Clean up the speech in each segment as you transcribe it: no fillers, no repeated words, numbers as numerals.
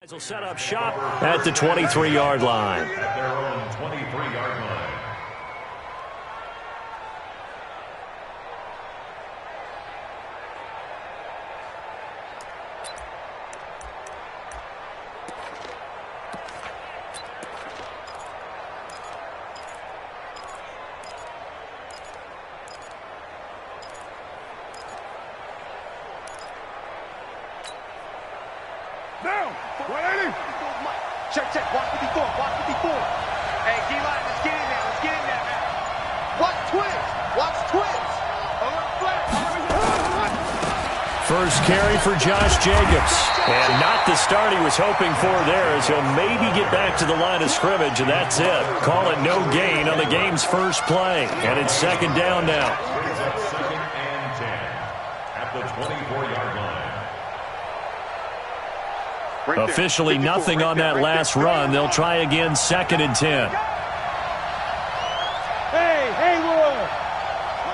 Will set up shop at the 23-yard line. At their own 23-yard line. Down! 180! Check. Watch 54. Hey, D-line, let's get in there, man. Watch twins. First carry for Josh Jacobs. And not the start he was hoping for there, as he'll maybe get back to the line of scrimmage, and that's it. Call it no gain on the game's first play. And it's second down now. Second and 10 at the 24-yard line. Officially nothing on that last run. They'll try again, second and 10. Hey, Will!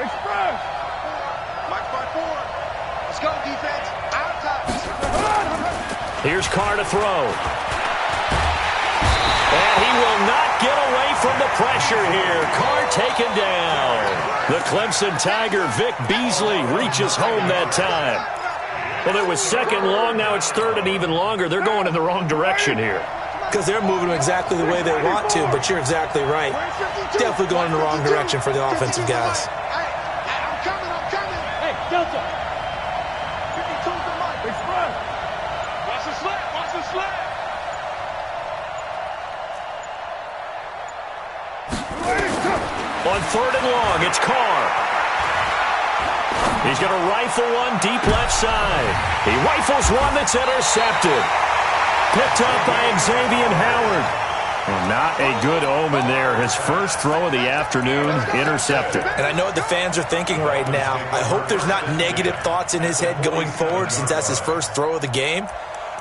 Express! Mike 5-4. Let's go, defense. Out of time. Here's Carr to throw. And he will not get away from the pressure here. Carr taken down. The Clemson Tiger, Vic Beasley, reaches home that time. Well, it was second long. Now it's third and even longer. They're going in the wrong direction here. Because they're moving exactly the way they want to, but you're exactly right. Definitely going in the wrong direction for the offensive guys. I'm coming. Hey, Delta! 52 to Mike. Express! Watch the slap! On third and long, it's Carr. He's going to rifle one deep left side. He rifles one that's intercepted. Picked up by Xavier Howard. Well, not a good omen there. His first throw of the afternoon, intercepted. And I know what the fans are thinking right now. I hope there's not negative thoughts in his head going forward, since that's his first throw of the game.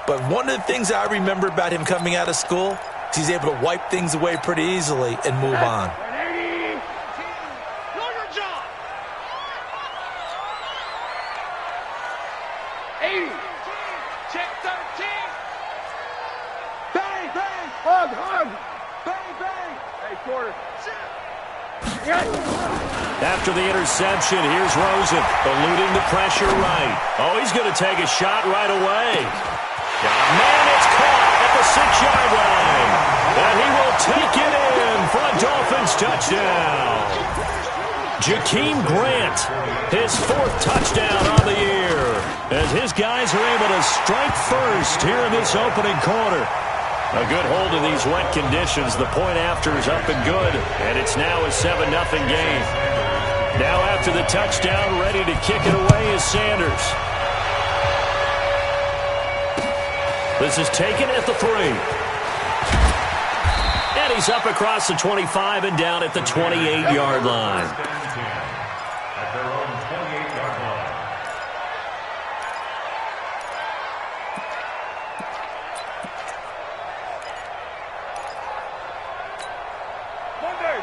But one of the things I remember about him coming out of school is he's able to wipe things away pretty easily and move on. 180! Know your job. 80! Check 13! Bang! Hug! Bang! Hey, quarter. After the interception, here's Rosen, eluding the pressure right. Oh, he's going to take a shot right away. Man, it's caught at the 6-yard line. And he will take it in for a Dolphins touchdown. Jakeem Grant, his 4th touchdown on the year, as his guys are able to strike first here in this opening quarter. A good hold of these wet conditions. The point after is up and good, and it's now a 7-0 game. Now after the touchdown, ready to kick it away is Sanders. This is taken at the 3. And he's up across the 25 and down at the 28-yard line. At their own 28-yard line.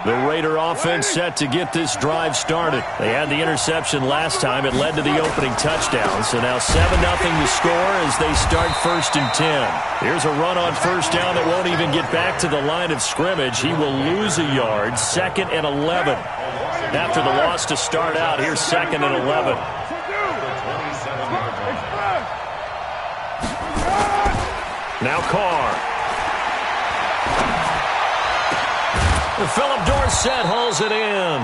The Raider offense set to get this drive started. They had the interception last time. It led to the opening touchdown. So now 7-0 to score as they start 1st and 10. Here's a run on first down that won't even get back to the line of scrimmage. He will lose a yard. 2nd and 11. After the loss to start out, here's 2nd and 11. Now Carr. Philip Dorsett hauls it in.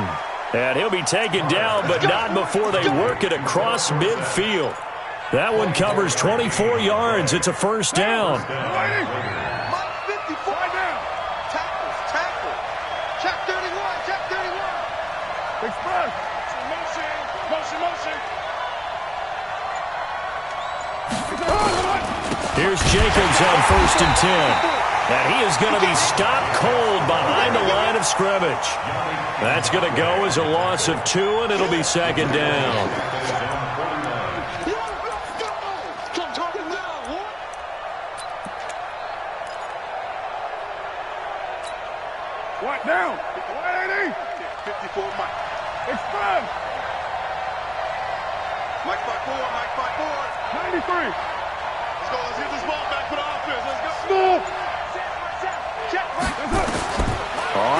And he'll be taken down, but not before they work it across midfield. That one covers 24 yards. It's a first down. Mike 54 down. Tackle. Check 31. Express! Motion! Here's Jacobs on 1st and 10. And he is going to be stopped cold behind the line of scrimmage. That's going to go as a loss of 2, and it'll be second down. What down? 180! 54 Mike. Express! Mike 5-4. 93! Let's go. Let's get this ball back for the offense. Let's go.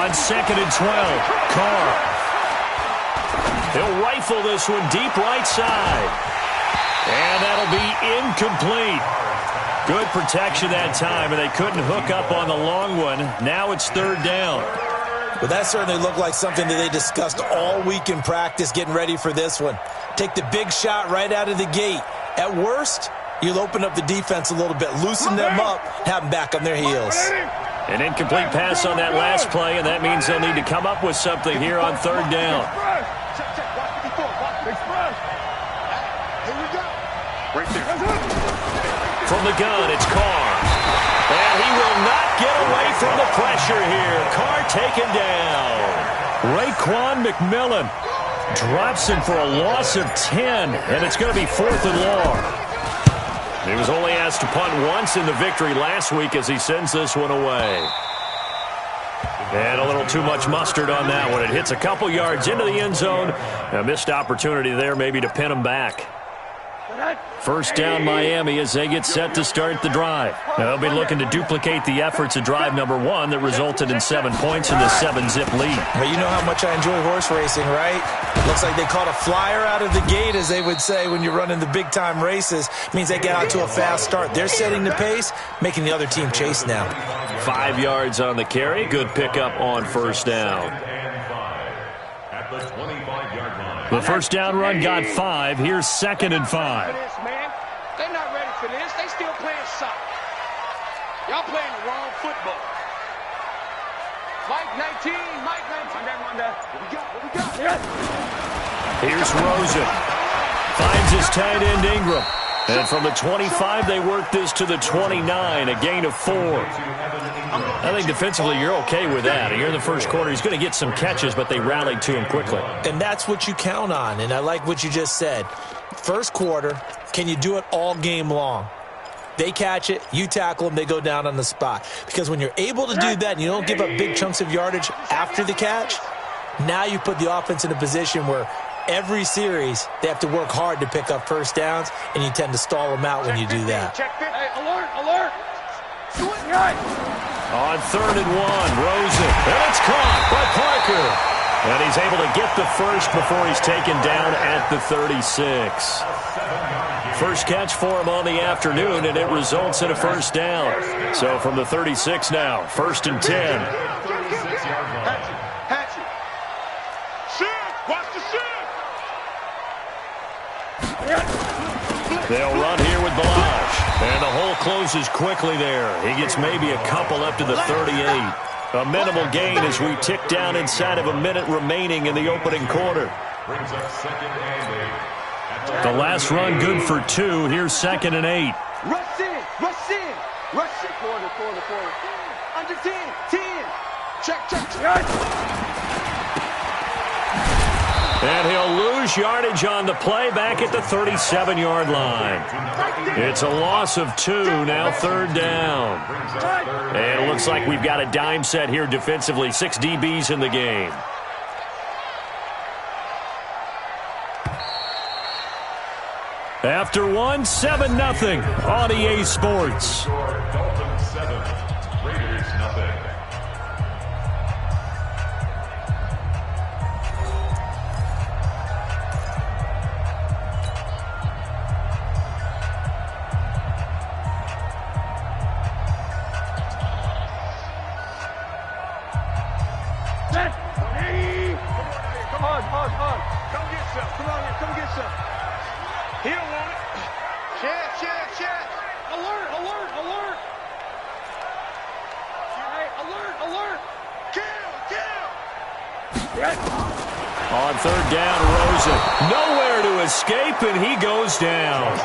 on 2nd and 12. Carr. He'll rifle this one deep right side. And that'll be incomplete. Good protection that time, and they couldn't hook up on the long one. Now it's 3rd down. Well, that certainly looked like something that they discussed all week in practice getting ready for this one. Take the big shot right out of the gate. At worst, you'll open up the defense a little bit, loosen them up, have them back on their heels. An incomplete pass on that last play, and that means they'll need to come up with something here on 3rd down. From the gun, it's Carr. And he will not get away from the pressure here. Carr taken down. Raekwon McMillan drops him for a loss of 10, and it's going to be 4th and long. He was only asked to punt once in the victory last week as he sends this one away. And a little too much mustard on that one. It hits a couple yards into the end zone. A missed opportunity there maybe to pin him back. 1st down Miami as they get set to start the drive. They'll be looking to duplicate the efforts of drive number 1 that resulted in 7 points in the 7-zip lead. Well, you know how much I enjoy horse racing, right? Looks like they caught a flyer out of the gate, as they would say when you're running the big-time races. Means they get out to a fast start. They're setting the pace, making the other team chase now. 5 yards on the carry. Good pickup on 1st down. At the 25-yard line. The 1st down run got 5. Here's 2nd and 5. They're not ready for this. They still playing soccer. Y'all playing the wrong football. Mike 19, Mike 19. What we got? Here's Rosen. Finds his tight end Ingram. And from the 25, they work this to the 29, a gain of 4. I think defensively you're okay with that. Here in the first quarter, he's going to get some catches, but they rallied to him quickly. And that's what you count on, and I like what you just said. First quarter, can you do it all game long? They catch it, you tackle them, they go down on the spot. Because when you're able to do that and you don't give up big chunks of yardage after the catch, now you put the offense in a position where every series they have to work hard to pick up 1st downs, and you tend to stall them out when you do that. Hey, alert. On 3rd and 1, Rosen. And it's caught by Parker. And he's able to get the first before he's taken down at the 36. First catch for him on the afternoon, and it results in a 1st down. So from the 36 now, 1st and 10. Hatchet. Watch the They'll run here with Balazs. And the hole closes quickly there. He gets maybe a couple up to the 38. A minimal gain as we tick down inside of a minute remaining in the opening quarter. Brings up 2nd and 8. The last run good for 2. Here's 2nd and 8. Rush in. Quarter. Under 10. Check. And he'll lose yardage on the play back at the 37-yard line. It's a loss of 2, now 3rd down. And it looks like we've got a dime set here defensively. 6 DBs in the game. After 1, 7-0 on EA Sports. Dolphins 7, Raiders 0. Come on. Come get some. Come on here. Come get some. He don't want it. Check. Alert. Hey, alert. Kill. On 3rd down, Rosen. Nowhere to escape, and he goes down.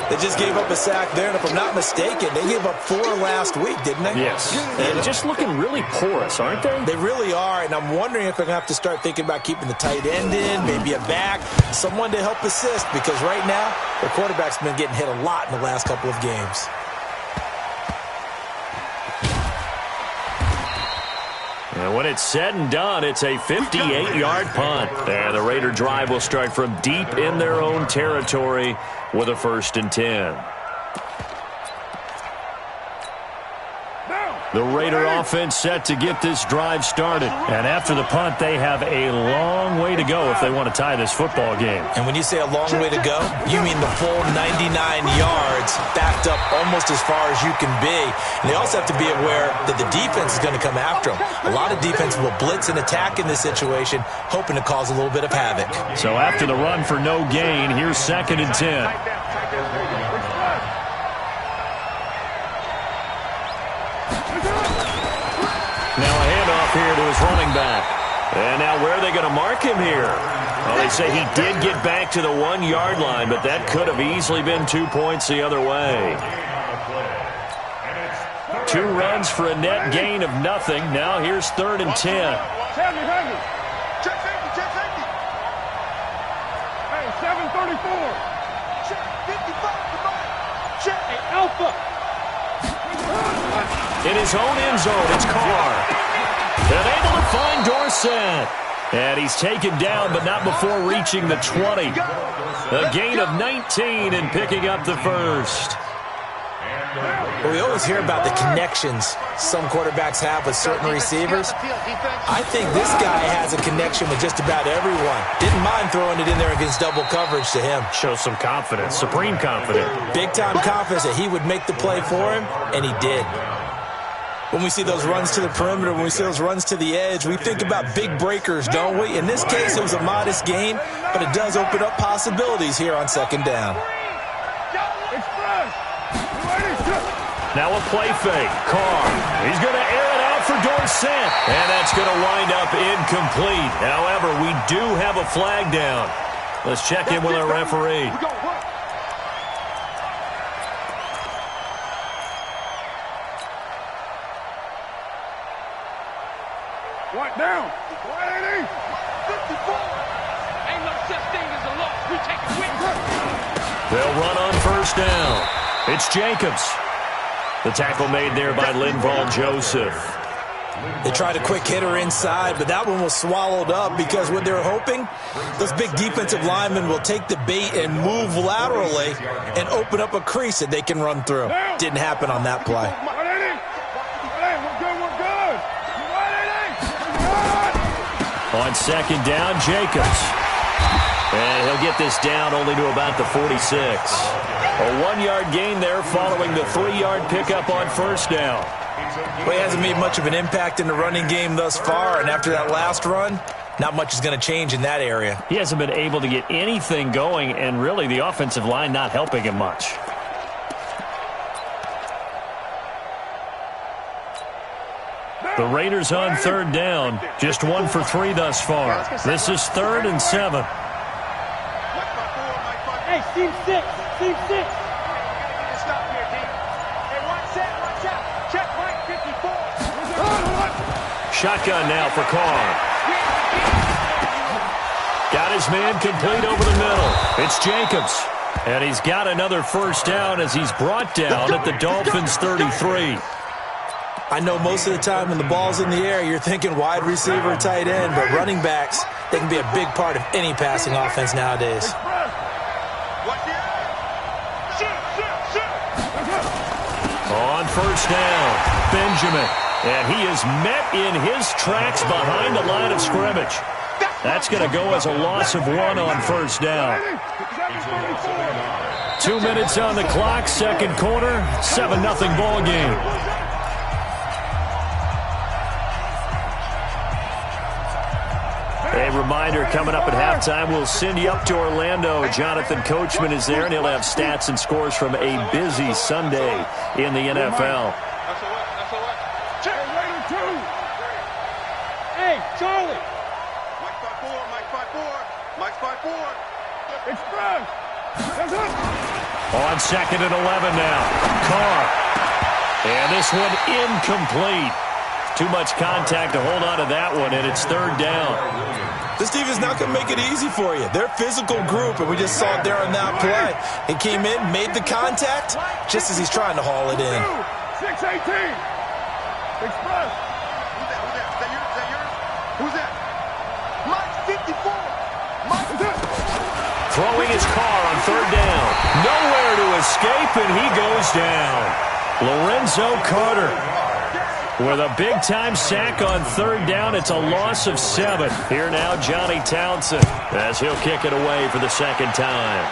They just gave up a sack there, and if I'm not mistaken, they gave up 4 last week, didn't they? Yes. And just looking really porous, aren't they? They really are, and I'm wondering if they're going to have to start thinking about keeping the tight end in, maybe a back, someone to help assist, because right now, their quarterback's been getting hit a lot in the last couple of games. And when it's said and done, it's a 58-yard punt. And the Raider drive will start from deep in their own territory with a 1st and 10. The Raider offense set to get this drive started. And after the punt, they have a long way to go if they want to tie this football game. And when you say a long way to go, you mean the full 99 yards backed up almost as far as you can be. And they also have to be aware that the defense is going to come after them. A lot of defense will blitz and attack in this situation, hoping to cause a little bit of havoc. So after the run for no gain, here's 2nd and 10. Now a handoff here to his running back. And now where are they going to mark him here? Well, they say he did get back to the 1-yard line, but that could have easily been 2 points the other way. 2 runs for a net gain of nothing. Now here's 3rd and 10. Check safety. Hey, 734. Check 55. Come on. Check. Hey, Alpha. In his own end zone, it's Carr. And able to find Dorsett. And he's taken down, but not before reaching the 20. A gain of 19 and picking up the first. Well, we always hear about the connections some quarterbacks have with certain receivers. I think this guy has a connection with just about everyone. Didn't mind throwing it in there against double coverage to him. Shows some confidence, supreme confidence. Big-time confidence that he would make the play for him, and he did. When we see those runs to the perimeter, when we see those runs to the edge, we think about big breakers, don't we? In this case, it was a modest gain, but it does open up possibilities here on 2nd down. Now a play fake. Carr. He's going to air it out for Dorsett. And that's going to wind up incomplete. However, we do have a flag down. Let's check in with our referee. What down? 180. 54. Ain't no such thing as a loss. We take it with us. They'll run on 1st down. It's Jacobs. The tackle made there by Linval Joseph. They tried a quick hitter inside, but that one was swallowed up because what they're hoping, those big defensive linemen will take the bait and move laterally and open up a crease that they can run through. Didn't happen on that play. 180. Hey, we're good. 180. On 2nd down, Jacobs. And he'll get this down only to about the 46. A 1-yard gain there following the 3-yard pickup on 1st down. Well, he hasn't made much of an impact in the running game thus far, and after that last run, not much is going to change in that area. He hasn't been able to get anything going, and really the offensive line not helping him much. The Raiders on 3rd down, just 1 for 3 thus far. This is 3rd and 7. Hey, team 6. Team 6. Stop here, team. Hey, watch out. Check right 54. Shotgun now for Carr. Got his man complete over the middle. It's Jacobs. And he's got another 1st down as he's brought down at the Dolphins' 33. I know most of the time when the ball's in the air, you're thinking wide receiver, tight end, but running backs, they can be a big part of any passing offense nowadays. On 1st down, Benjamin. And he is met in his tracks behind the line of scrimmage. That's going to go as a loss of 1 on 1st down. 2 minutes on the clock, 2nd quarter, 7-0 ball game. A reminder, coming up at halftime, we'll send you up to Orlando. Jonathan Coachman is there, and he'll have stats and scores from a busy Sunday in the NFL. Hey, Charlie. Mike's 5-4. Express. On 2nd and 11 now. Carr. And this one incomplete. Too much contact to hold on to that one, and it's 3rd down. This defense not going to make it easy for you. They're a physical group, and we just saw it there on that play. He came in, made the contact, just as he's trying to haul it in. 6-18. Express. Who's that? Mike's 54. Throwing his Carr on 3rd down. Nowhere to escape, and he goes down. Lorenzo Carter. With a big-time sack on third down, it's a loss of 7. Here now, Johnny Townsend, as he'll kick it away for the second time.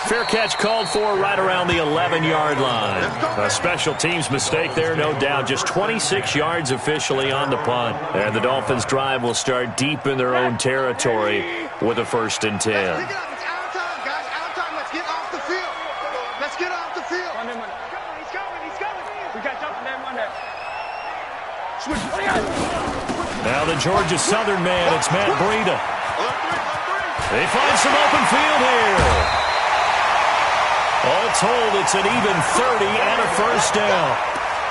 Fair catch called for right around the 11-yard line. A special teams mistake there, no doubt. Just 26 yards officially on the punt. And the Dolphins' drive will start deep in their own territory with a 1st and 10. Let's pick it up. It's our time, guys. Our time. Let's get off the field. Let's get off the field. He's coming. We got jumping there, Monday. Switch. Now the Georgia Southern man, it's Matt Breida. They find some open field here. All told, it's an even 30 and a 1st down.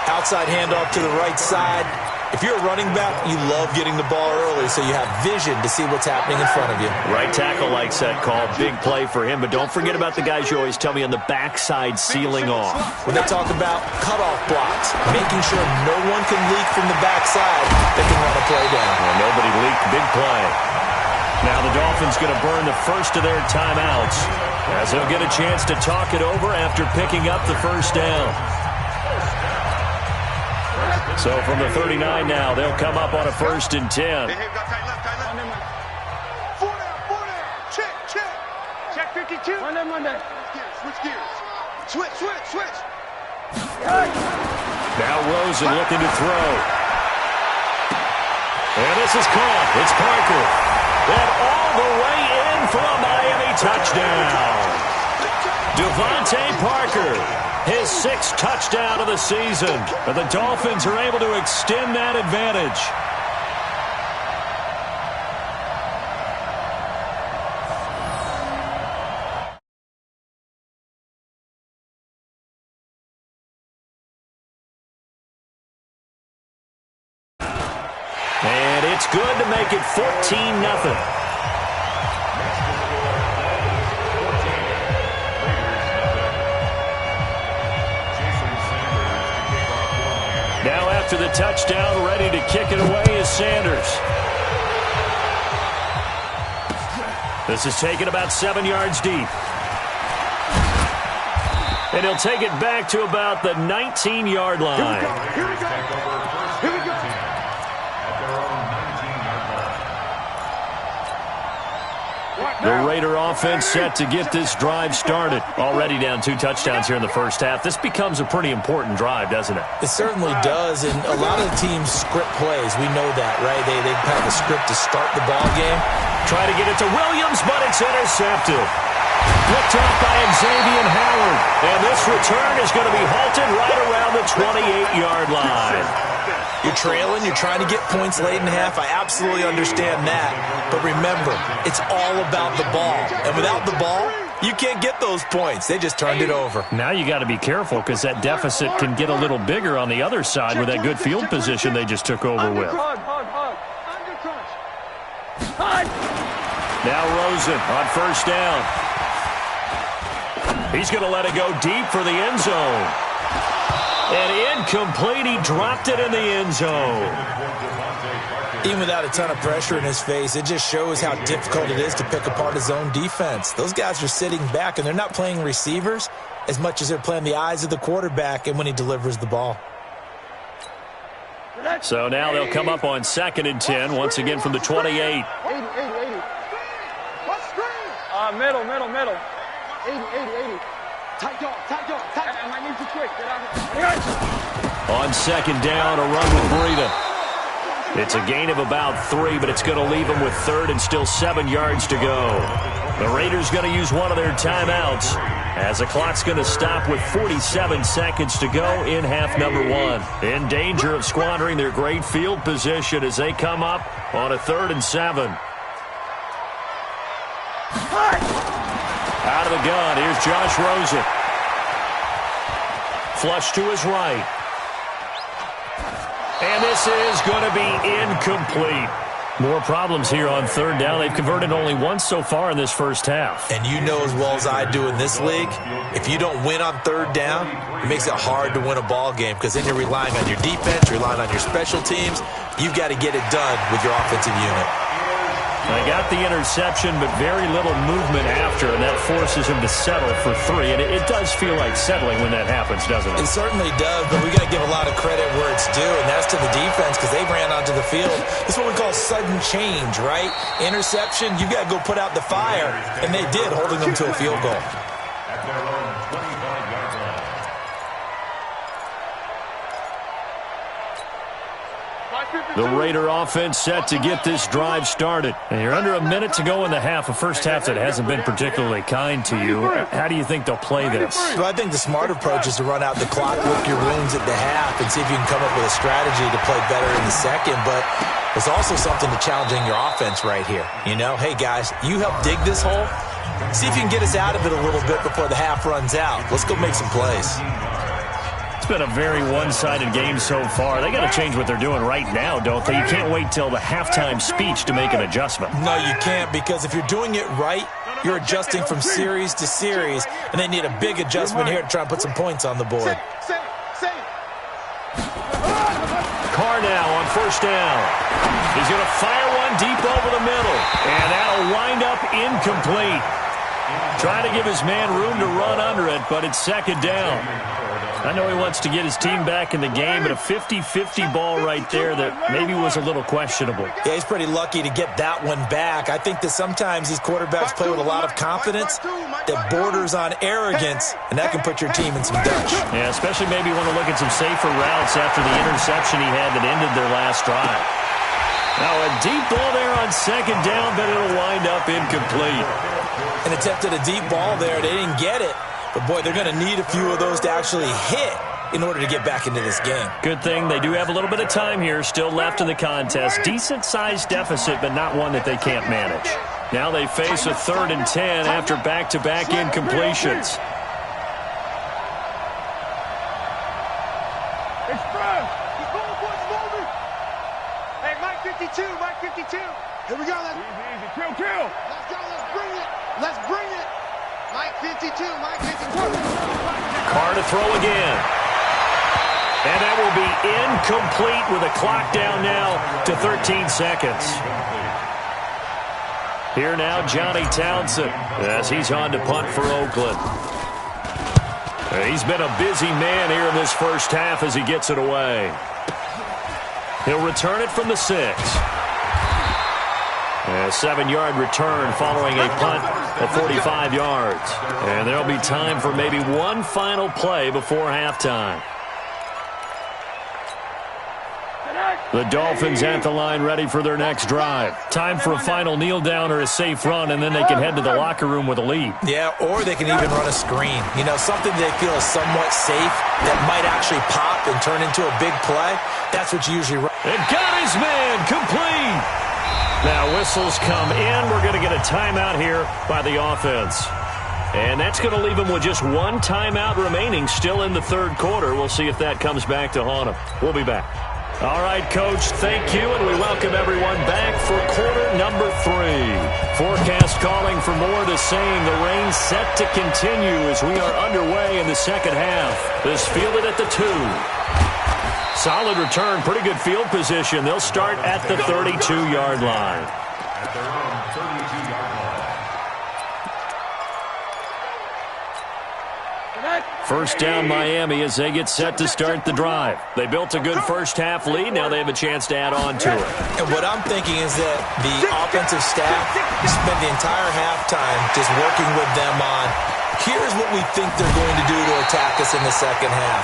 Outside handoff to the right side. If you're a running back, you love getting the ball early so you have vision to see what's happening in front of you. Right tackle likes that call. Big play for him, but don't forget about the guys you always tell me on the backside sealing off. When they talk about cutoff blocks, making sure no one can leak from the backside, they can run a play down. Well, nobody leaked. Big play. Now the Dolphins going to burn the first of their timeouts as they'll get a chance to talk it over after picking up the 1st down. So from the 39 now, they'll come up on a 1st and 10. Four down. Check. Check 52. Monday. Switch gears. Switch. Now Rosen looking to throw. And this is caught. It's Parker. And all the way in for a Miami touchdown. Devontae Parker, his 6th touchdown of the season. And the Dolphins are able to extend that advantage. And it's good to make it 14-0. Now after the touchdown, ready to kick it away is Sanders. This is taken about 7 yards deep. And he'll take it back to about the 19-yard line. Here we go. The Raider offense set to get this drive started. Already down 2 touchdowns here in the first half. This becomes a pretty important drive, doesn't it? It certainly does, and a lot of the teams script plays. We know that, right? They have a script to start the ball game. Try to get it to Williams, but it's intercepted. Looked off by Xavier Howard. And this return is going to be halted right around the 28-yard line. You're trailing, you're trying to get points late in half. I absolutely understand that. But remember, it's all about the ball. And without the ball, you can't get those points. They just turned it over. Now you got to be careful because that deficit can get a little bigger on the other side with that good field position they just took over with. Now Rosen on 1st down. He's going to let it go deep for the end zone. And incomplete. He dropped it in the end zone. Even without a ton of pressure in his face, it just shows how difficult it is to pick apart his own defense. Those guys are sitting back, and they're not playing receivers as much as they're playing the eyes of the quarterback and when he delivers the ball. So now they'll come up on 2nd and 10, once again from the 28. 80. Middle. 80. Tight dog. I might need you quick. Get out here. On 2nd down, a run with Breida. It's a gain of about 3, but it's going to leave them with 3rd and still 7 yards to go. The Raiders going to use one of their timeouts as the clock's going to stop with 47 seconds to go in half number 1. In danger of squandering their great field position as they come up on a 3rd and 7. Out of the gun, here's Josh Rosen. Flush to his right. And this is going to be incomplete. More problems here on 3rd down. They've converted only once so far in this first half. And you know as well as I do in this league, if you don't win on 3rd down, it makes it hard to win a ball game because then you're relying on your defense, you're relying on your special teams. You've got to get it done with your offensive unit. They got the interception, but very little movement after, and that forces him to settle for 3. And it does feel like settling when that happens, doesn't it? It certainly does, but we got to give a lot of credit where it's due, and that's to the defense because they ran onto the field. It's what we call sudden change, right? Interception, you got to go put out the fire, and they did, holding them to a field goal. At their own 25-yard line. The Raider offense set to get this drive started. And you're under a minute to go in the half, a first half that hasn't been particularly kind to you. How do you think they'll play this? Well, I think the smart approach is to run out the clock, lick your wounds at the half, and see if you can come up with a strategy to play better in the second. But there's also something to challenging your offense right here. You know, hey, guys, you help dig this hole. See if you can get us out of it a little bit before the half runs out. Let's go make some plays. It's been a very one-sided game so far. They got to change what they're doing right now, don't they? You can't wait till the halftime speech to make an adjustment. No, you can't, because if you're doing it right, you're adjusting from series to series, and they need a big adjustment here to try and put some points on the board. Carr now on first down. He's going to fire one deep over the middle, and that'll wind up incomplete. Trying to give his man room to run under it, but it's second down. I know he wants to get his team back in the game, but a 50-50 ball right there that maybe was a little questionable. Yeah, he's pretty lucky to get that one back. I think that sometimes these quarterbacks play with a lot of confidence that borders on arrogance, and that can put your team in some dutch. Yeah, especially maybe want to look at some safer routes after the interception he had that ended their last drive. Now a deep ball there on second down, but it'll wind up incomplete. And attempted a deep ball there. They didn't get it. But, boy, they're going to need a few of those to actually hit in order to get back into this game. Good thing they do have a little bit of time here still left in the contest. Decent-sized deficit, but not one that they can't manage. Now they face a 3rd and 10 after back-to-back incompletions. Hey, Mike 52, Mike 52. Here we go. Easy, kill. Let's go, let's bring it. Let's bring it. Mike 52, Mike 52. Carr to throw again. And that will be incomplete with a clock down now to 13 seconds. Here now, Johnny Townsend, as he's on to punt for Oakland. He's been a busy man here in this first half as he gets it away. He'll return it from the 6. A 7-yard return following a punt of 45 yards. And there'll be time for maybe one final play before halftime. The Dolphins at the line ready for their next drive. Time for a final kneel down or a safe run, and then they can head to the locker room with a lead. Yeah, or they can even run a screen. You know, something they feel is somewhat safe that might actually pop and turn into a big play. That's what you usually run. And got his man complete. Now whistles come in. We're going to get a timeout here by the offense. And that's going to leave them with just one timeout remaining still in the third quarter. We'll see if that comes back to haunt them. We'll be back. All right, Coach, thank you, and we welcome everyone back for quarter number 3. Forecast calling for more of the same. The rain set to continue as we are underway in the second half. This fielded at the 2. Solid return, pretty good field position. They'll start at the 32-yard line. At their own 32-yard line. First down Miami as they get set to start the drive. They built a good first half lead. Now they have a chance to add on to it. And what I'm thinking is that the offensive staff spent the entire halftime just working with them on, here's what we think they're going to do to attack us in the second half.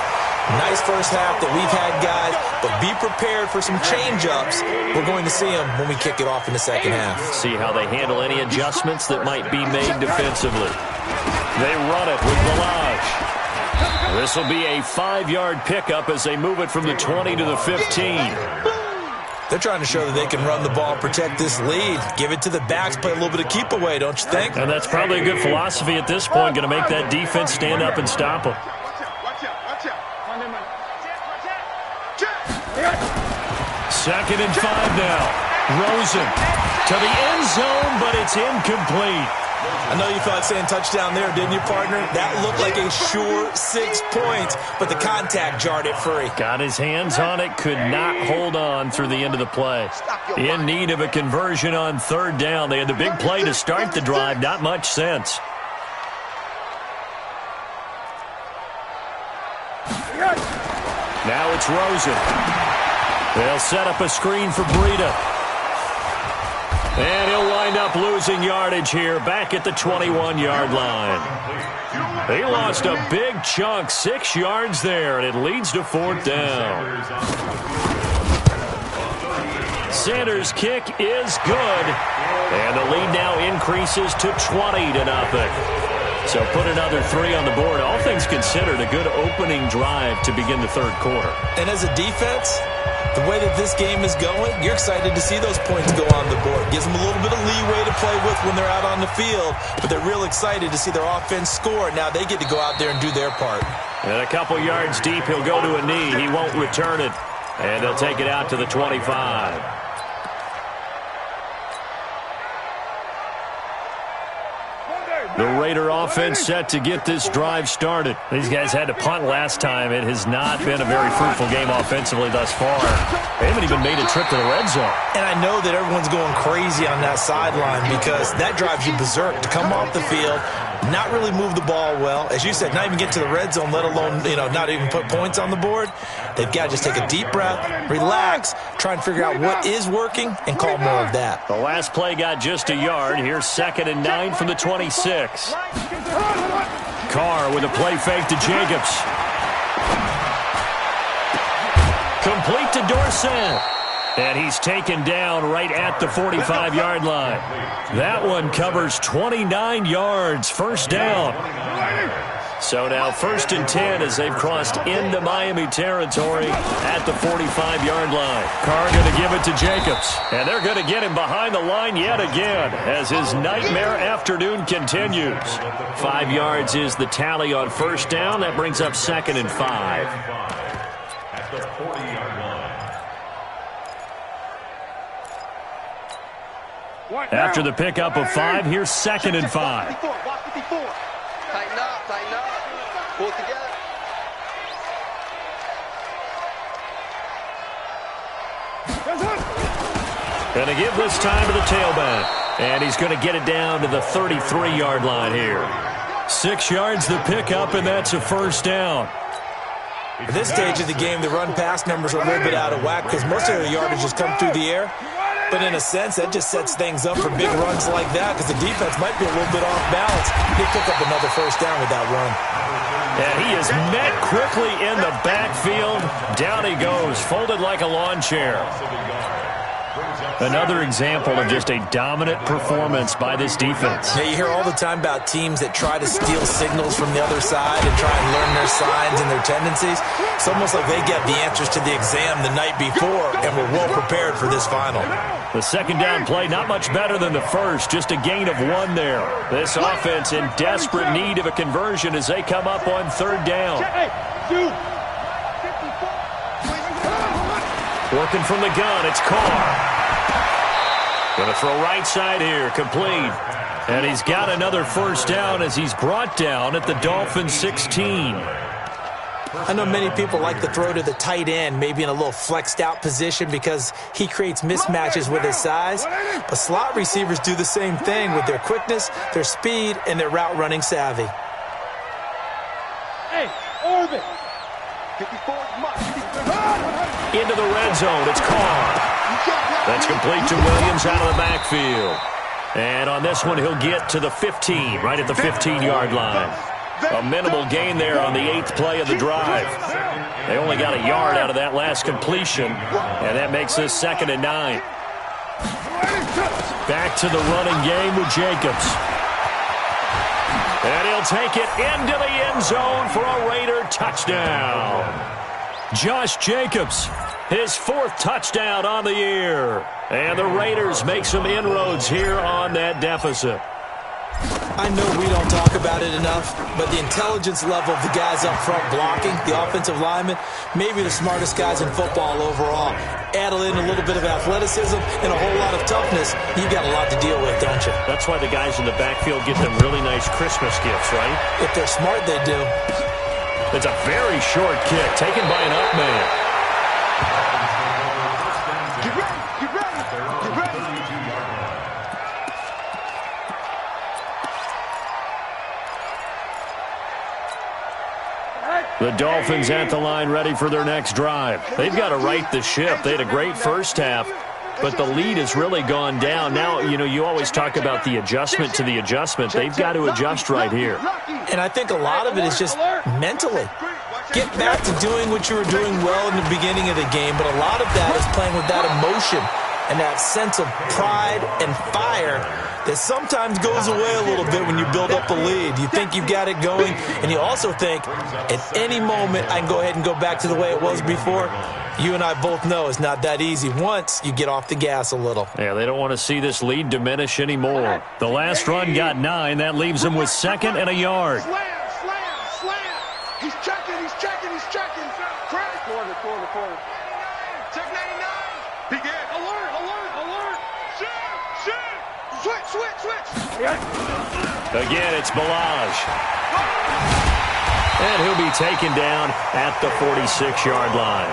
Nice first half that we've had, guys, but be prepared for some change-ups. We're going to see them when we kick it off in the second half. See how they handle any adjustments that might be made defensively. They run it with Balaj. This will be a 5-yard pickup as they move it from the 20 to the 15. They're trying to show that they can run the ball and protect this lead. Give it to the backs, play a little bit of keep away, don't you think? And that's probably a good philosophy at this point, going to make that defense stand up and stop them. Second and 5 now. Rosen to the end zone, but it's incomplete. I know you felt like saying touchdown there, didn't you, partner? That looked like a sure 6 points, but the contact jarred it free. Got his hands on it, could not hold on through the end of the play. In need of a conversion on third down. They had the big play to start the drive, not much sense. Now it's Rosen. They'll set up a screen for Breida. And he'll wind up losing yardage here back at the 21-yard line. He lost a big chunk, 6 yards there, and it leads to fourth down. Sanders' kick is good, and the lead now increases to 20-0. So put another 3 on the board. All things considered, a good opening drive to begin the third quarter. And as a defense, the way that this game is going, you're excited to see those points go on the board. Gives them a little bit of leeway to play with when they're out on the field, but they're real excited to see their offense score. Now they get to go out there and do their part. And a couple yards deep, he'll go to a knee. He won't return it, and they'll take it out to the 25. The Raider offense set to get this drive started. These guys had to punt last time. It has not been a very fruitful game offensively thus far. They haven't even made a trip to the red zone. And I know that everyone's going crazy on that sideline because that drives you berserk to come off the field, not really move the ball well. As you said, not even get to the red zone, let alone, not even put points on the board. They've got to just take a deep breath, relax, try and figure out what is working, and call more of that. The last play got just a yard. Here's 2nd and 9 from the 26. Carr with a play fake to Jacobs. Complete to Dorsett. And he's taken down right at the 45-yard line. That one covers 29 yards. First down. So now 1st and 10 as they've crossed into Miami territory at the 45-yard line. Carr going to give it to Jacobs. And they're going to get him behind the line yet again as his nightmare afternoon continues. 5 yards is the tally on first down. That brings up 2nd and 5. At the 40-yard line. After the pickup of 5, here's 2nd and 5. Tighten up. Pull it together. Going to give this time to the tailback. And he's going to get it down to the 33-yard line here. 6 yards the pickup, and that's a first down. At this stage of the game, the run-pass numbers are a little bit out of whack because most of the yardage has come through the air. But in a sense, that just sets things up for big runs like that because the defense might be a little bit off balance. They pick up another first down with that run. And he is met quickly in the backfield. Down he goes, folded like a lawn chair. Another example of just a dominant performance by this defense. Yeah, you hear all the time about teams that try to steal signals from the other side and try and learn their signs and their tendencies. It's almost like they get the answers to the exam the night before and were well prepared for this final. The second down play, not much better than the first, just a gain of 1 there. This offense in desperate need of a conversion as they come up on third down. Working from the gun, it's Carr. Going to throw right side here, complete. And he's got another first down as he's brought down at the Dolphins 16. I know many people like to throw to the tight end, maybe in a little flexed out position because he creates mismatches with his size. But slot receivers do the same thing with their quickness, their speed, and their route running savvy. Hey, orbit. 54, into the red zone, it's Carr. That's complete to Williams out of the backfield. And on this one, he'll get to the 15, right at the 15-yard line. A minimal gain there on the 8th play of the drive. They only got a yard out of that last completion, and that makes this 2nd and 9. Back to the running game with Jacobs. And he'll take it into the end zone for a Raider touchdown. Josh Jacobs, his 4th touchdown on the year. And the Raiders make some inroads here on that deficit. I know we don't talk about it enough, but the intelligence level of the guys up front blocking, the offensive linemen, maybe the smartest guys in football overall. Add in a little bit of athleticism and a whole lot of toughness, you got a lot to deal with, don't you? That's why the guys in the backfield get them really nice Christmas gifts, right? If they're smart, they do. It's a very short kick taken by an up man. Get ready, get ready, get ready. The Dolphins at the line ready for their next drive. They've got to right the ship. They had a great first half, but the lead has really gone down. Now, you always talk about the adjustment to the adjustment. They've got to adjust right here. And I think a lot of it is just mentally. Get back to doing what you were doing well in the beginning of the game, but a lot of that is playing with that emotion and that sense of pride and fire that sometimes goes away a little bit when you build up a lead. You think you've got it going, and you also think at any moment I can go ahead and go back to the way it was before. You and I both know it's not that easy once you get off the gas a little. Yeah, they don't want to see this lead diminish anymore. The last run got 9. That leaves them with 2nd and a yard. Slam. He's checking. Crash. Corner. Check 99. Begin. Alert. Shoot. Switch. Again, it's Balaj. And he'll be taken down at the 46-yard line.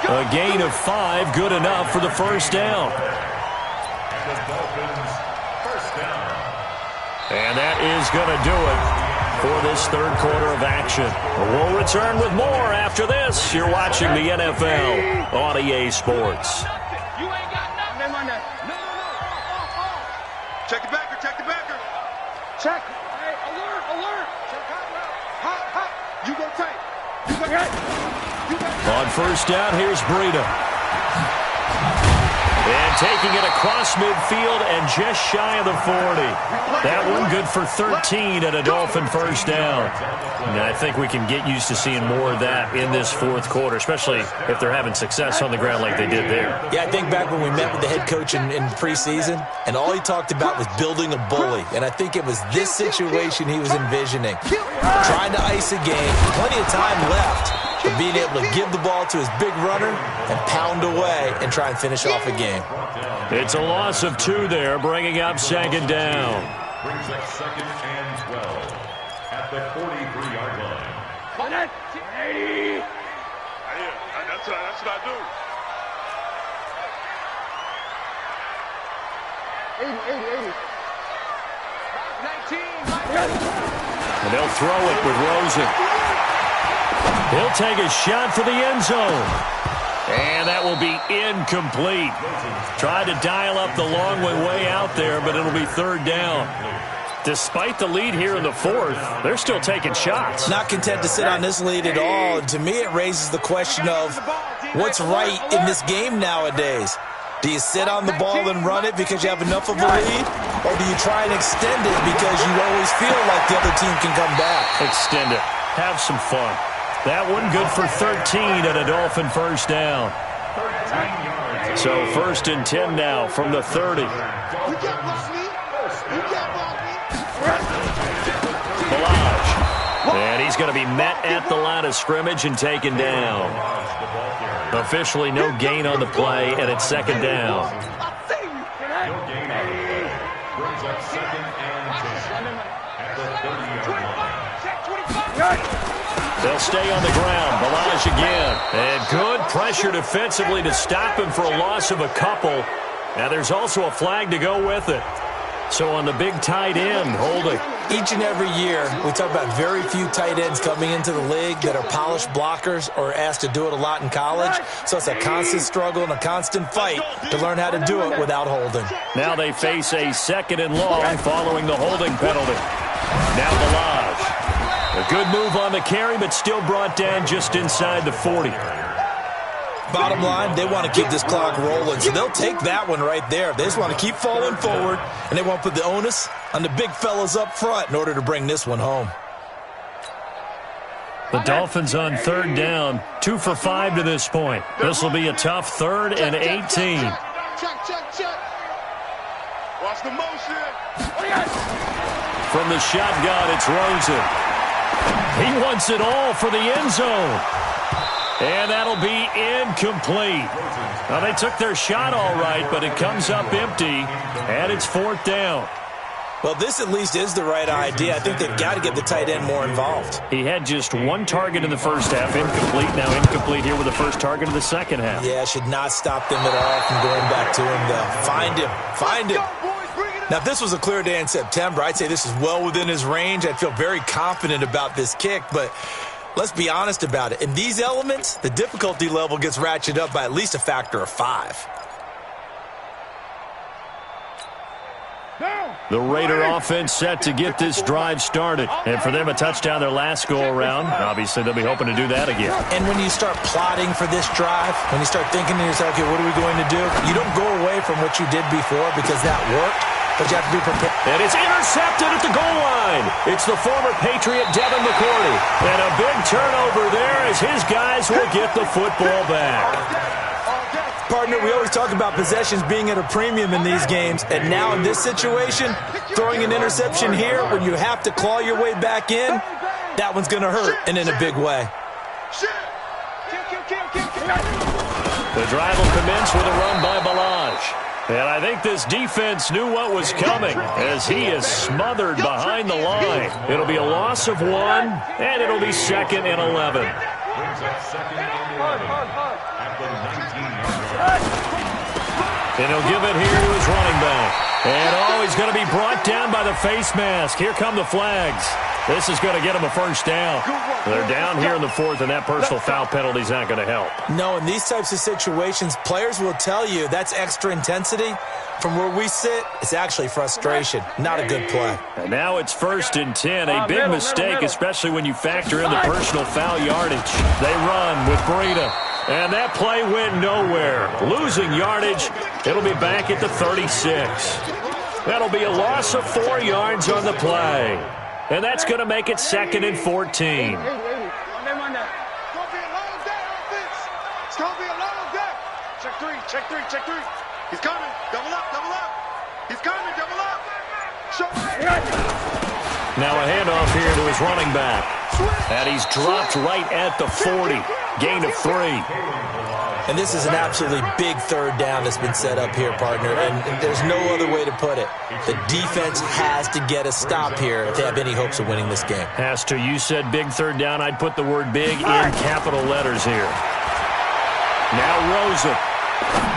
A gain of 5, good enough for the first down. And that is going to do it for this third quarter of action. We'll return with more after this. You're watching the NFL on EA Sports. You ain't got nothing on that. No. Check the backer. Check. Hey, alert. Check hot. You go tight. On first down, here's Breida. And taking it across midfield and just shy of the 40. That one good for 13 at a Dolphin first down. And I think we can get used to seeing more of that in this fourth quarter, especially if they're having success on the ground like they did there. Yeah, I think back when we met with the head coach in preseason, and all he talked about was building a bully. And I think it was this situation he was envisioning. Trying to ice a game, plenty of time left, but being able to give the ball to his big runner and pound away and try and finish off a game. It's a loss of 2 there, bringing up 2nd down. Brings up 2nd and 12 at the 43-yard line. 80. That's what I do. 80. 19. And they'll throw it with Rosen. He'll take a shot for the end zone. And that will be incomplete. Tried to dial up the long way out there, but it'll be 3rd down. Despite the lead here in the 4th, they're still taking shots. Not content to sit on this lead at all. And to me, it raises the question of what's right in this game nowadays. Do you sit on the ball and run it because you have enough of a lead? Or do you try and extend it because you always feel like the other team can come back? Extend it. Have some fun. That one good for 13 at a Dolphin first down. So 1st and 10 now from the 30. Balaj. And he's going to be met at the line of scrimmage and taken down. Officially no gain on the play, and it's 2nd down. Brings up 2nd and 10 at the 30-yard line. They'll stay on the ground. Balaj again. And good pressure defensively to stop him for a loss of a couple. Now there's also a flag to go with it. So on the big tight end, holding. Each and every year, we talk about very few tight ends coming into the league that are polished blockers or asked to do it a lot in college. So it's a constant struggle and a constant fight to learn how to do it without holding. Now they face a 2nd and long following the holding penalty. Now Balaj. A good move on the carry, but still brought down just inside the 40. Bottom line, they want to keep this clock rolling, so they'll take that one right there. They just want to keep falling forward, and they want to put the onus on the big fellas up front in order to bring this one home. The Dolphins on 3rd down, 2 for 5 to this point. This will be a tough 3rd and 18. Check. Watch the motion. From the shotgun, it's Rosen. He wants it all for the end zone. And that'll be incomplete. Well, they took their shot all right, but it comes up empty, and it's 4th down. Well, this at least is the right idea. I think they've got to get the tight end more involved. He had just one target in the first half, incomplete. Now incomplete here with the first target of the second half. Yeah, should not stop them at all from going back to him, though. Find him. Find him. Now, if this was a clear day in September, I'd say this is well within his range. I'd feel very confident about this kick, but let's be honest about it. In these elements, the difficulty level gets ratcheted up by at least a factor of 5. The Raider offense set to get this drive started. And for them, a touchdown their last go-around. Obviously, they'll be hoping to do that again. And when you start plotting for this drive, when you start thinking to yourself, okay, what are we going to do? You don't go away from what you did before because that worked, but you have to be prepared. And it's intercepted at the goal line. It's the former Patriot Devin McCourty. And a big turnover there as his guys will get the football back. Partner, we always talk about possessions being at a premium in these games, and now in this situation, throwing an interception here when you have to claw your way back in, that one's going to hurt, and in a big way. The drive will commence with a run by Balaj. And I think this defense knew what was coming as he is smothered behind the line. It'll be a loss of 1, and it'll be 2nd and 11. And he'll give it here to his running back. And, he's going to be brought down by the face mask. Here come the flags. This is going to get him a first down. They're down here in the 4th, and that personal foul penalty is not going to help. No, in these types of situations, players will tell you that's extra intensity. From where we sit, it's actually frustration. Not a good play. And now it's 1st and 10. A big mistake, especially when you factor in the personal foul yardage. They run with Breida. And that play went nowhere. Losing yardage. It'll be back at the 36. That'll be a loss of 4 yards on the play. And that's going to make it 2nd and 14. It's going to be a long day, offense. It's going to be a long day. Check 3, check 3, check 3. He's coming. Double up, double up. He's coming, double up. Now a handoff here to his running back. And he's dropped right at the 40. Gain of 3. And this is an absolutely big 3rd down that's been set up here, partner. And there's no other way to put it. The defense has to get a stop here if they have any hopes of winning this game. Has to. You said big 3rd down. I'd put the word big in capital letters here. Now Rosen.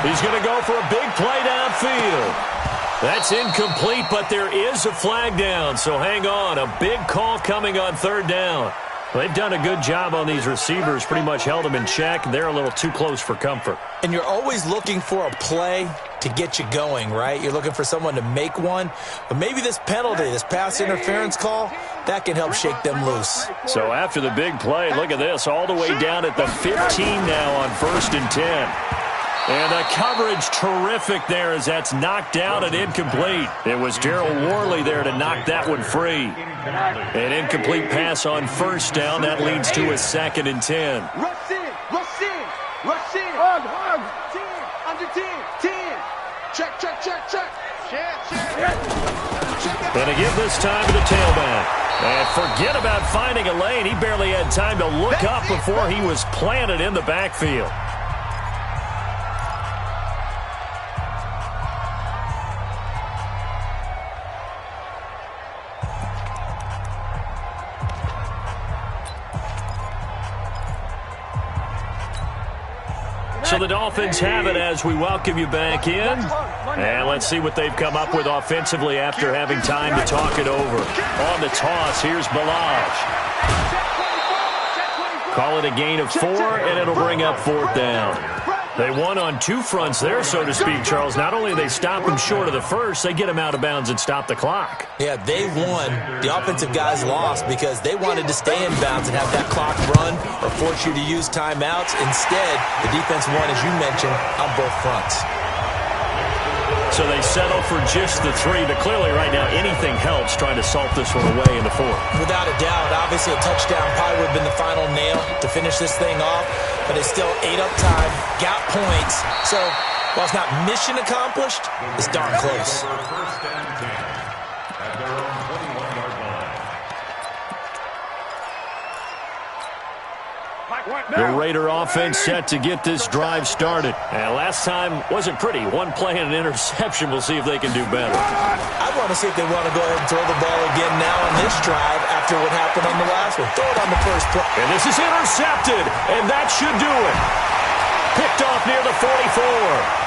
He's going to go for a big play downfield. That's incomplete, but there is a flag down, so hang on. A big call coming on 3rd down. They've done a good job on these receivers, pretty much held them in check. They're a little too close for comfort. And you're always looking for a play to get you going, right? You're looking for someone to make one. But maybe this penalty, this pass interference call, that can help shake them loose. So after the big play, look at this, all the way down at the 15 now on 1st and 10. And the coverage terrific there as that's knocked out and incomplete. It was Darryl Worley there to knock that one free. An incomplete pass on 1st down. That leads to a 2nd and 10. Rush in, rush in, rush in. Hug, 10, under 10, 10. Check, check, check, check. And to give this time to the tailback. And forget about finding a lane. He barely had time to look up before he was planted in the backfield. So the Dolphins have it as we welcome you back in. And let's see what they've come up with offensively after having time to talk it over. On the toss, here's Balaj. Call it a gain of 4, and it'll bring up 4th down. They won on 2 fronts there, so to speak, Charles. Not only they stop him short of the first, they get him out of bounds and stop the clock. Yeah, they won. The offensive guys lost because they wanted to stay in bounds and have that clock run or force you to use timeouts. Instead, the defense won, as you mentioned, on both fronts. So they settle for just the 3, but clearly right now anything helps trying to salt this one away in the 4th. Without a doubt, obviously a touchdown probably would have been the final nail to finish this thing off, but it's still ate up time, got points. So while it's not mission accomplished, it's darn close. First and 10 at their own 21-yard The Raider offense set to get this drive started. And last time wasn't pretty. One play and an interception. We'll see if they can do better. I want to see if they want to go ahead and throw the ball again now on this drive after what happened on the last one. Throw it on the first play. And this is intercepted, and that should do it. Picked off near the 44.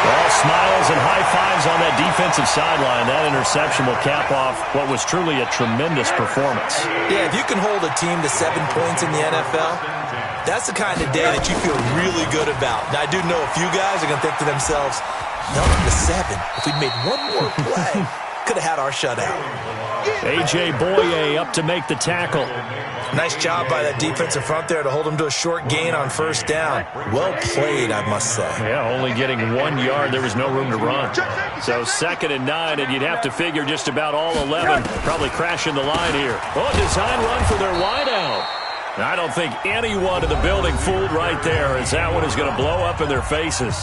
All smiles and high fives on that defensive sideline. That interception will cap off what was truly a tremendous performance. Yeah, if you can hold a team to 7 points in the NFL, that's the kind of day that you feel really good about. Now, I do know a few guys are going to think to themselves, no, to 7. If we'd made one more play, could have had our shutout. A.J. Boye up to make the tackle. Nice job by that defensive front there to hold him to a short gain on first down. Well played, I must say. Yeah, only getting 1 yard. There was no room to run. So 2nd and 9, and you'd have to figure just about all 11 probably crashing the line here. Oh, design run for their wideout. I don't think anyone in the building fooled right there, as that one is going to blow up in their faces.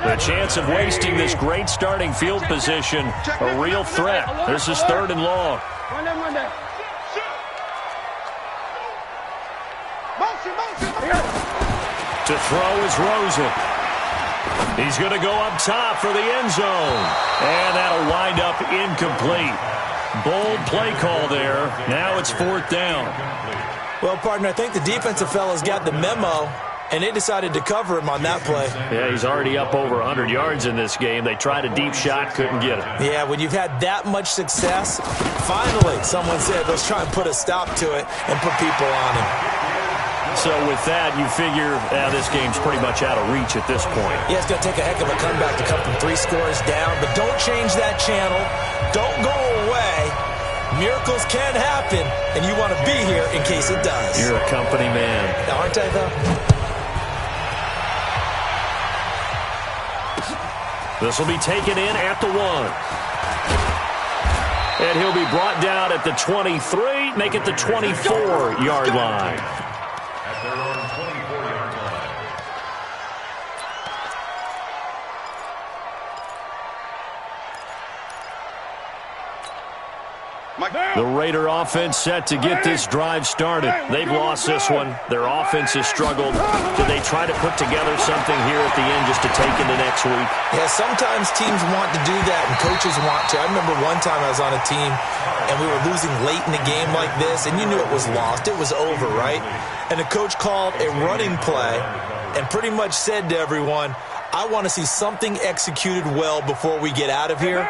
The chance of wasting this great starting field position, a real threat. This is 3rd and long. To throw is Rosen. He's going to go up top for the end zone. And that'll wind up incomplete. Bold play call there. Now it's 4th down. Well, partner, I think the defensive fellas got the memo, and they decided to cover him on that play. Yeah, he's already up over 100 yards in this game. They tried a deep shot, couldn't get it. Yeah, when you've had that much success, finally someone said, let's try and put a stop to it and put people on him. So with that, you figure this game's pretty much out of reach at this point. Yeah, it's going to take a heck of a comeback to come from 3 scores down, but don't change that channel. Don't go away. Miracles can happen, and you want to be here in case it does. You're a company man. Aren't I, though? This will be taken in at the 1. And he'll be brought down at the 23, make it the 24-yard line. At their own 24-yard line. The Raider offense set to get this drive started. They've lost this one. Their offense has struggled. Do they try to put together something here at the end just to take into next week? Yeah, sometimes teams want to do that and coaches want to. I remember one time I was on a team and we were losing late in a game like this, and you knew it was lost. It was over, right? And the coach called a running play and pretty much said to everyone, I want to see something executed well before we get out of here.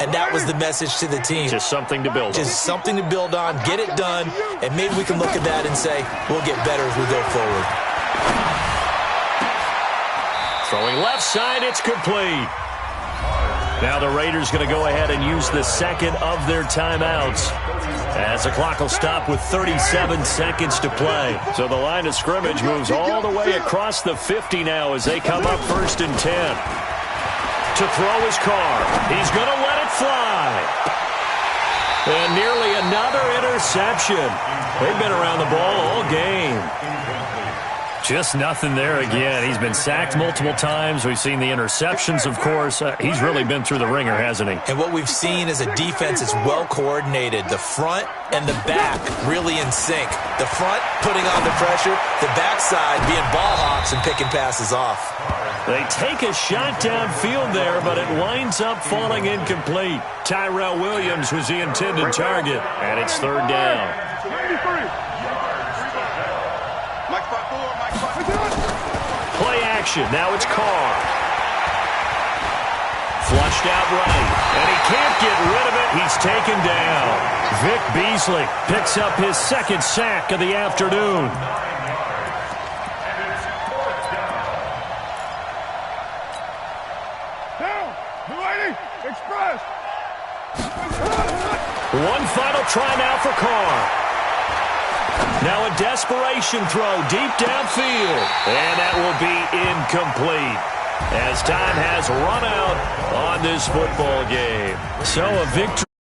And that was the message to the team. Just something to build on. Just something to build on, get it done, and maybe we can look at that and say, we'll get better as we go forward. Throwing left side, it's complete. Now the Raiders going to go ahead and use the 2nd of their timeouts, as the clock will stop with 37 seconds to play. So the line of scrimmage moves all the way across the 50 now as they come up 1st and 10. To throw his car. He's going to let it fly. And nearly another interception. They've been around the ball all game. Just nothing there again. He's been sacked multiple times. We've seen the interceptions, of course. He's really been through the ringer, hasn't he? And what we've seen is a defense that's well coordinated. The front and the back really in sync. The front putting on the pressure. The backside being ball hawks and picking passes off. They take a shot downfield there, but it winds up falling incomplete. Tyrell Williams was the intended target, and it's 3rd down. Play action. Now it's Carr. Flushed out right, and he can't get rid of it. He's taken down. Vic Beasley picks up his 2nd sack of the afternoon. One final try now for Carr. Now a desperation throw deep downfield. And that will be incomplete, as time has run out on this football game. So a victory.